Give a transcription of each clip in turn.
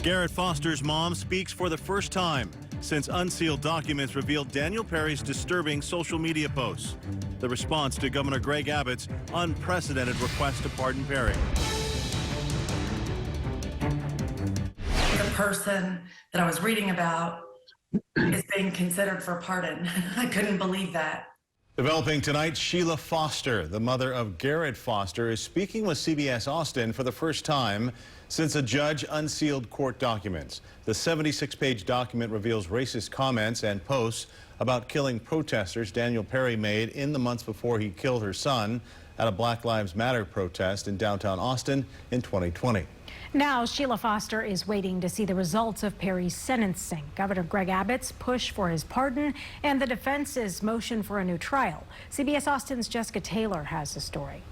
Garrett Foster's mom speaks for the first time since unsealed documents revealed Daniel Perry's disturbing social media posts. The response to Governor Greg Abbott's unprecedented request to pardon Perry. The person that I was reading about is being considered for pardon. I couldn't believe that. Developing tonight, Sheila Foster, the mother of Garrett Foster, is speaking with CBS Austin for the first time since a judge unsealed court documents. The 76-page document reveals racist comments and posts about killing protesters Daniel Perry made in the months before he killed her son at a Black Lives Matter protest in downtown Austin in 2020. Now, Sheila Foster is waiting to see the results of Perry's sentencing, Governor Greg Abbott's push for his pardon, and the defense's motion for a new trial. CBS Austin's Jessica Taylor has the story.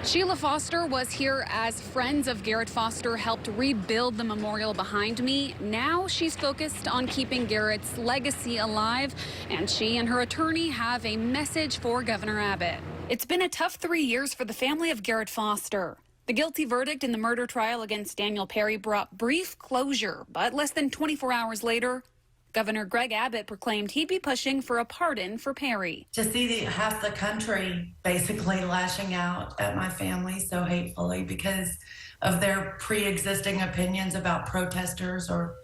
Sheila Foster was here as friends of Garrett Foster helped rebuild the memorial behind me. Now she's focused on keeping Garrett's legacy alive, and she and her attorney have a message for Governor Abbott. It's been a tough 3 years for the family of Garrett Foster. The guilty verdict in the murder trial against Daniel Perry brought brief closure, but less than 24 hours later, Governor Greg Abbott proclaimed he'd be pushing for a pardon for Perry. To see half the country basically lashing out at my family so hatefully because of their pre-existing opinions about protesters or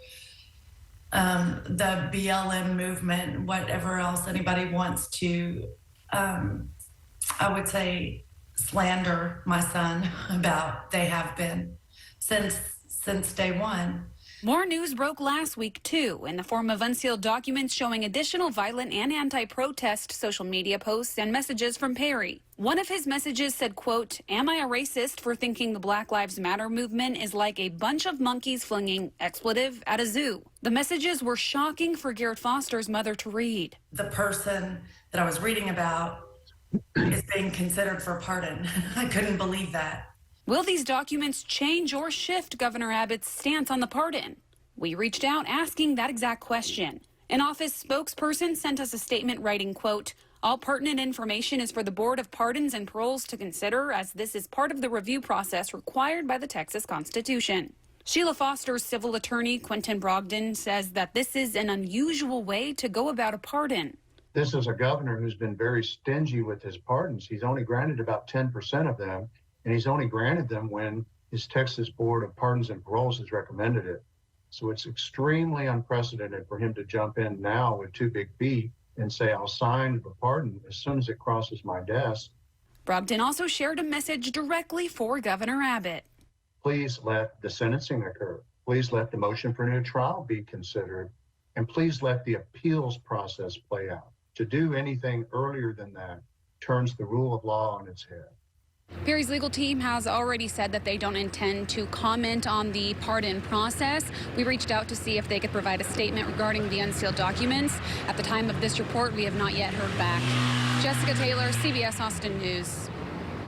the BLM movement, whatever else anybody wants to, I would say, slander my son about, they have been since day one. More news broke last week, too, in the form of unsealed documents showing additional violent and anti-protest social media posts and messages from Perry. One of his messages said, quote, "Am I a racist for thinking the Black Lives Matter movement is like a bunch of monkeys flinging expletive at a zoo?" The messages were shocking for Garrett Foster's mother to read. The person that I was reading about is being considered for pardon. I couldn't believe that. Will these documents change or shift Governor Abbott's stance on the pardon? We reached out asking that exact question. An office spokesperson sent us a statement writing, quote, "All pertinent information is for the Board of Pardons and Paroles to consider, as this is part of the review process required by the Texas Constitution." Sheila Foster's civil attorney, Quentin Brogdon, says that this is an unusual way to go about a pardon. This is a governor who's been very stingy with his pardons. He's only granted about 10% of them, and he's only granted them when his Texas Board of Pardons and Paroles has recommended it. So it's extremely unprecedented for him to jump in now with two big feet and say, "I'll sign the pardon as soon as it crosses my desk." Brogdon also shared a message directly for Governor Abbott. Please let the sentencing occur. Please let the motion for a new trial be considered, and please let the appeals process play out. To do anything earlier than that turns the rule of law on its head. Perry's legal team has already said that they don't intend to comment on the pardon process. We reached out to see if they could provide a statement regarding the unsealed documents. At the time of this report, we have not yet heard back. Jessica Taylor, CBS Austin News.